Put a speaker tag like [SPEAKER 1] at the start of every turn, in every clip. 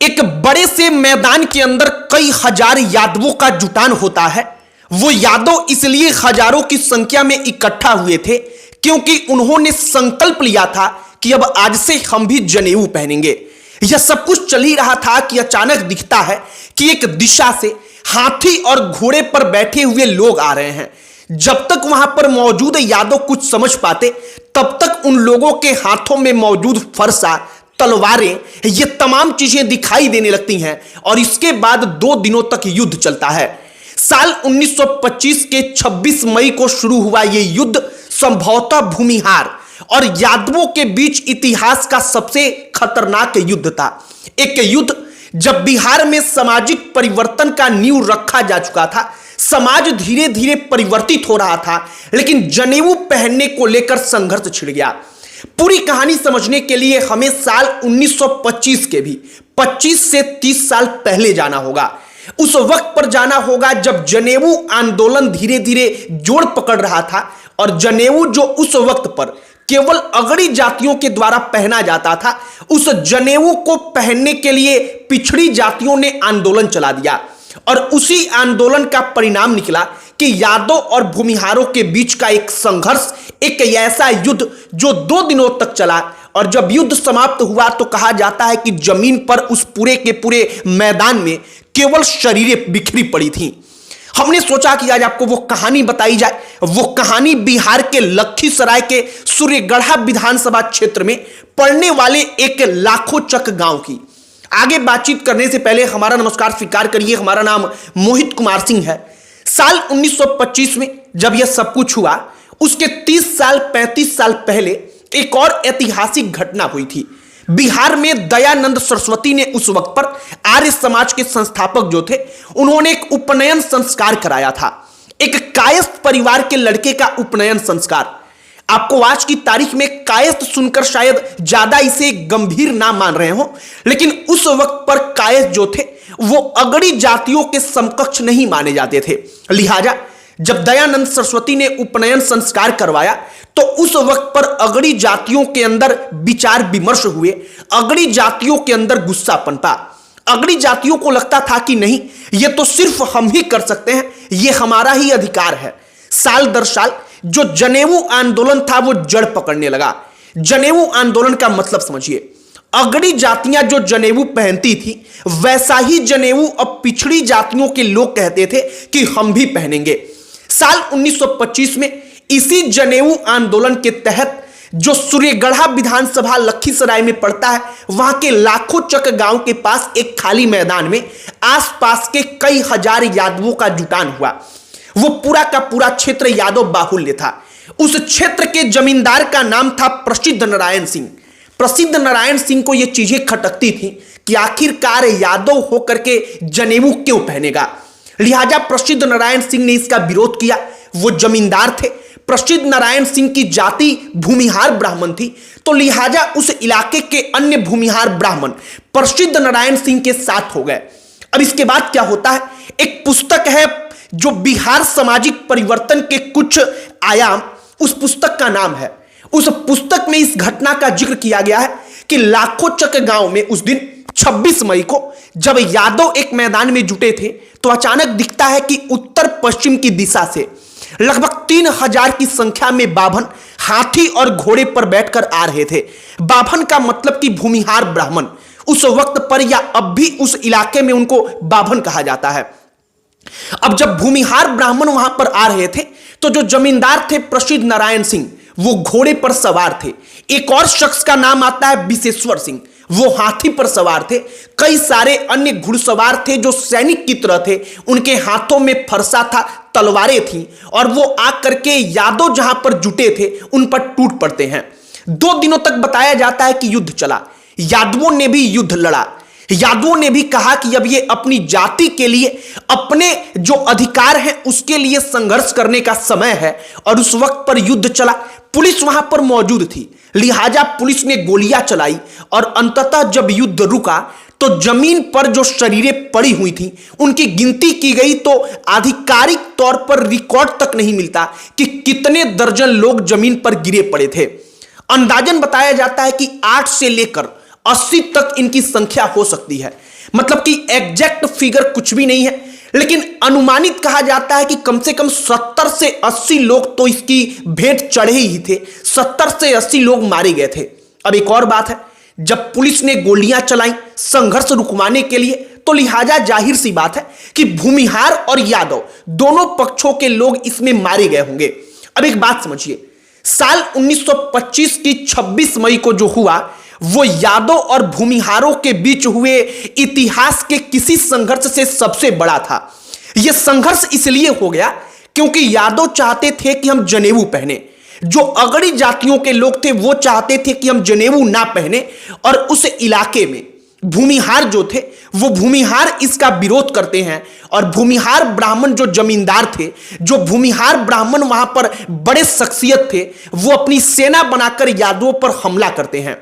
[SPEAKER 1] एक बड़े से मैदान के अंदर कई हजार यादवों का जुटान होता है। वो यादव इसलिए हजारों की संख्या में इकट्ठा हुए थे क्योंकि उन्होंने संकल्प लिया था कि अब आज से हम भी जनेऊ पहनेंगे। यह सब कुछ चल ही रहा था कि अचानक दिखता है कि एक दिशा से हाथी और घोड़े पर बैठे हुए लोग आ रहे हैं। जब तक वहां पर मौजूद यादव कुछ समझ पाते तब तक उन लोगों के हाथों में मौजूद फरसा, तलवारें, ये तमाम चीजें दिखाई देने लगती हैं और इसके बाद 2 दिनों तक युद्ध चलता है। साल 1925 के 26 मई को शुरू हुआ यह युद्ध संभवतः भूमिहार और यादवों के बीच इतिहास का सबसे खतरनाक युद्ध था। एक युद्ध जब बिहार में सामाजिक परिवर्तन का नींव रखा जा चुका था, समाज धीरे धीरे परिवर्तित हो रहा था, लेकिन जनेऊ पहनने को लेकर संघर्ष छिड़ गया। पूरी कहानी समझने के लिए हमें साल 1925 के भी 25 से 30 साल पहले जाना होगा। उस वक्त पर जाना होगा जब जनेऊ आंदोलन धीरे धीरे जोड़ पकड़ रहा था और जनेऊ जो उस वक्त पर केवल अगड़ी जातियों के द्वारा पहना जाता था, उस जनेऊ को पहनने के लिए पिछड़ी जातियों ने आंदोलन चला दिया और उसी आंदोलन का परिणाम निकला कि यादव और भूमिहारों के बीच का एक संघर्ष, एक ऐसा युद्ध जो 2 दिनों तक चला और जब युद्ध समाप्त हुआ तो कहा जाता है कि जमीन पर उस पूरे के पूरे मैदान में केवल शरीरें बिखरी पड़ी थीं। हमने सोचा कि आज आपको वो कहानी बताई जाए। वो कहानी बिहार के लखीसराय के सूर्यगढ़ा विधानसभा क्षेत्र में पड़ने वाले एक लाखों चक गांव की। आगे बातचीत करने से पहले हमारा नमस्कार स्वीकार करिए। हमारा नाम मोहित कुमार सिंह है। साल 1925 में जब यह सब कुछ हुआ, उसके 30 साल 35 साल पहले एक और ऐतिहासिक घटना हुई थी। बिहार में दयानंद सरस्वती ने उस वक्त पर आर्य समाज के संस्थापक जो थे, उन्होंने एक उपनयन संस्कार कराया था। एक कायस्थ परिवार के लड़के का उपनयन संस्कार। आपको आज की तारीख में कायस्थ सुनकर शायद ज्यादा इसे गंभीर ना मान रहे हो, लेकिन उस वक्त पर कायस्थ जो थे वो अगड़ी जातियों के समकक्ष नहीं माने जाते थे। लिहाजा जब दयानंद सरस्वती ने उपनयन संस्कार करवाया तो उस वक्त पर अगड़ी जातियों के अंदर विचार विमर्श हुए। अगड़ी जातियों के अंदर गुस्सा पनपा। अगड़ी जातियों को लगता था कि नहीं, ये तो सिर्फ हम ही कर सकते हैं, ये हमारा ही अधिकार है। साल दर साल जो जनेऊ आंदोलन था वो जड़ पकड़ने लगा। जनेऊ आंदोलन का मतलब समझिए, अगड़ी जातियां जो जनेऊ पहनती थी वैसा ही जनेऊ अब पिछड़ी जातियों के लोग कहते थे कि हम भी पहनेंगे। साल 1925 में इसी जनेऊ आंदोलन के तहत जो सूर्यगढ़ा विधानसभा लखीसराय में पड़ता है, वहां के लाखों चक गांव के पास एक खाली मैदान में आसपास के कई हजार यादवों का जुटान हुआ। वो पूरा का पूरा क्षेत्र यादव बाहुल्य था। उस क्षेत्र के जमींदार का नाम था प्रसिद्ध नारायण सिंह। प्रसिद्ध नारायण सिंह को यह चीजें खटकती थी कि आखिरकार यादव होकर के जनेऊ क्यों पहनेगा। लिहाजा प्रसिद्ध नारायण सिंह ने इसका विरोध किया। वो जमींदार थे। प्रसिद्ध नारायण सिंह की जाति भूमिहार ब्राह्मण थी, तो लिहाजा उस इलाके के अन्य भूमिहार ब्राह्मण प्रसिद्ध नारायण सिंह के साथ हो गए। अब इसके बाद क्या होता है, एक पुस्तक है जो बिहार सामाजिक परिवर्तन के कुछ आयाम, उस पुस्तक का नाम है। उस पुस्तक में इस घटना का जिक्र किया गया है कि लाखों चक गांव में उस दिन 26 मई को जब यादव एक मैदान में जुटे थे तो अचानक दिखता है कि उत्तर पश्चिम की दिशा से लगभग 3000 की संख्या में बाभन हाथी और घोड़े पर बैठकर आ रहे थे। बाभन का मतलब कि भूमिहार ब्राह्मण। उस वक्त पर या अब भी उस इलाके में उनको बाभन कहा जाता है। अब जब भूमिहार ब्राह्मण वहां पर आ रहे थे तो जो जमींदार थे प्रसिद्ध नारायण सिंह, वो घोड़े पर सवार थे। एक और शख्स का नाम आता है विशेश्वर सिंह, वो हाथी पर सवार थे। कई सारे अन्य घुड़सवार थे जो सैनिक की तरह थे। उनके हाथों में फरसा था, तलवारें थीं और वो आकर के यादव जहां पर जुटे थे उन पर टूट पड़ते हैं। 2 दिनों तक बताया जाता है कि युद्ध चला। यादवों ने भी युद्ध लड़ा। यादवों ने भी कहा कि अब ये अपनी जाति के लिए, अपने जो अधिकार हैं उसके लिए संघर्ष करने का समय है और उस वक्त पर युद्ध चला। पुलिस वहां पर मौजूद थी, लिहाजा पुलिस ने गोलियां चलाई और अंततः जब युद्ध रुका तो जमीन पर जो शरीरें पड़ी हुई थी उनकी गिनती की गई तो आधिकारिक तौर पर रिकॉर्ड तक नहीं मिलता कि कितने दर्जन लोग जमीन पर गिरे पड़े थे। अंदाजन बताया जाता है कि 8 से लेकर 80 तक इनकी संख्या हो सकती है। मतलब कि एग्जैक्ट फिगर कुछ भी नहीं है, लेकिन अनुमानित कहा जाता है कि कम से कम 70 से 80 लोग तो इसकी भेंट चढ़े ही थे। 70 से 80 लोग मारे गए थे। अब एक और बात है, जब पुलिस ने गोलियां चलाई संघर्ष रुकवाने के लिए, तो लिहाजा जाहिर सी बात है कि भूमिहार और यादव दोनों पक्षों के लोग इसमें मारे गए होंगे। अब एक बात समझिए, साल 1925 की 26 मई को जो हुआ वो यादव और भूमिहारों के बीच हुए इतिहास के किसी संघर्ष से सबसे बड़ा था। यह संघर्ष इसलिए हो गया क्योंकि यादव चाहते थे कि हम जनेऊ पहने, जो अगड़ी जातियों के लोग थे वो चाहते थे कि हम जनेऊ ना पहने, और उस इलाके में भूमिहार जो थे वो भूमिहार इसका विरोध करते हैं। और भूमिहार ब्राह्मण जो जमींदार थे, जो भूमिहार ब्राह्मण वहां पर बड़े शख्सियत थे, वो अपनी सेना बनाकर यादवों पर हमला करते हैं।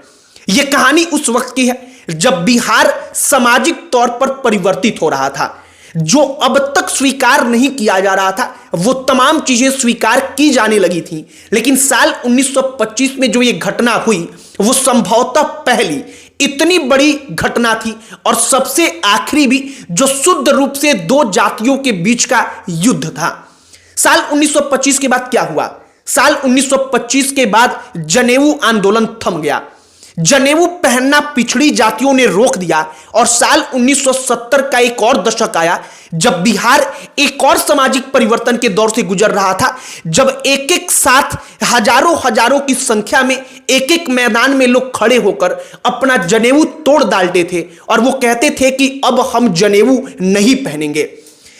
[SPEAKER 1] यह कहानी उस वक्त की है जब बिहार सामाजिक तौर पर परिवर्तित हो रहा था। जो अब तक स्वीकार नहीं किया जा रहा था वो तमाम चीजें स्वीकार की जाने लगी थी। लेकिन साल 1925 में जो ये घटना हुई वो संभवतः पहली इतनी बड़ी घटना थी और सबसे आखिरी भी, जो शुद्ध रूप से दो जातियों के बीच का युद्ध था। साल 1925 के बाद क्या हुआ? साल 1925 के बाद जनेऊ आंदोलन थम गया। जनेऊ पहनना पिछड़ी जातियों ने रोक दिया और साल 1970 का एक और दशक आया जब बिहार एक और सामाजिक परिवर्तन के दौर से गुजर रहा था, जब एक एक साथ हजारों की संख्या में एक एक मैदान में लोग खड़े होकर अपना जनेऊ तोड़ डालते थे और वो कहते थे कि अब हम जनेऊ नहीं पहनेंगे।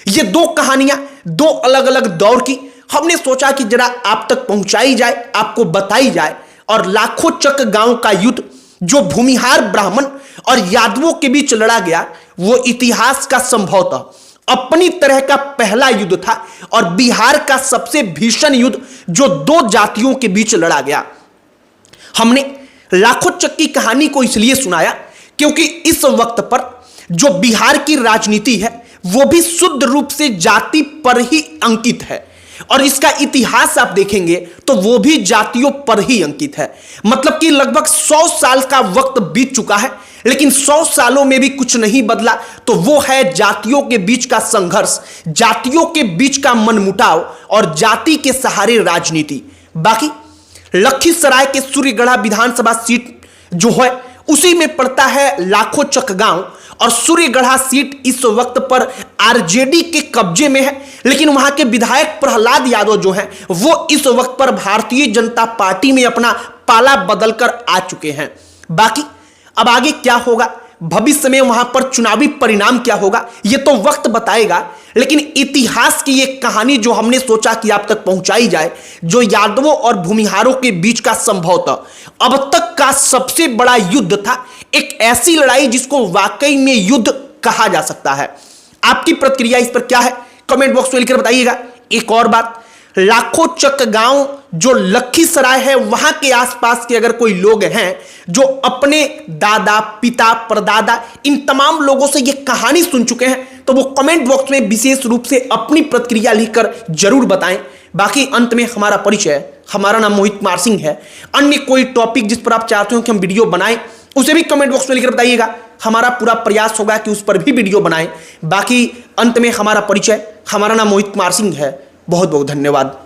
[SPEAKER 1] ये दो कहानियां दो अलग अलग दौर की हमने सोचा कि जरा आप तक पहुंचाई जाए, आपको बताई जाए। और लाखों चक गांव का युद्ध जो भूमिहार ब्राह्मण और यादवों के बीच लड़ा गया वो इतिहास का संभवतः अपनी तरह का पहला युद्ध था और बिहार का सबसे भीषण युद्ध जो दो जातियों के बीच लड़ा गया। हमने लाखों चक की कहानी को इसलिए सुनाया क्योंकि इस वक्त पर जो बिहार की राजनीति है वो भी शुद्ध रूप से जाति पर ही अंकित है और इसका इतिहास आप देखेंगे तो वो भी जातियों पर ही अंकित है। मतलब कि लगभग 100 साल का वक्त बीत चुका है, लेकिन 100 सालों में भी कुछ नहीं बदला, तो वो है जातियों के बीच का संघर्ष, जातियों के बीच का मनमुटाव और जाति के सहारे राजनीति। बाकी लखीसराय के सूर्यगढ़ा विधानसभा सीट जो है उसी में पड़ता है लाखों चक गांव और सूर्यगढ़ा सीट इस वक्त पर आरजेडी के कब्जे में है, लेकिन वहां के विधायक प्रहलाद यादव जो हैं वो इस वक्त पर भारतीय जनता पार्टी में अपना पाला बदलकर आ चुके हैं। बाकी अब आगे क्या होगा, भविष्य में वहां पर चुनावी परिणाम क्या होगा, ये तो वक्त बताएगा। लेकिन इतिहास की एक कहानी जो हमने सोचा कि आप तक पहुंचाई जाए, जो यादवों और भूमिहारों के बीच का संभवतः अब तक का सबसे बड़ा युद्ध था, एक ऐसी लड़ाई जिसको वाकई में युद्ध कहा जा सकता है। आपकी प्रतिक्रिया इस पर क्या है कमेंट बॉक्स में लिखकर बताइएगा। एक और बात, लाखों चक गांव जो लखीसराय है वहां के आसपास के अगर कोई लोग हैं जो अपने दादा पिता परदादा इन तमाम लोगों से ये कहानी सुन चुके हैं तो वो कमेंट बॉक्स में विशेष रूप से अपनी प्रतिक्रिया लिखकर जरूर बताएं। बाकी अंत में हमारा परिचय, हमारा नाम मोहित कुमार सिंह है। अन्य कोई टॉपिक जिस पर आप चाहते हो कि हम वीडियो बनाएं उसे भी कमेंट बॉक्स में लिखकर बताइएगा। हमारा पूरा प्रयास होगा कि उस पर भी वीडियो बनाएं। बाकी अंत में हमारा परिचय, हमारा नाम मोहित कुमार सिंह है। बहुत बहुत धन्यवाद।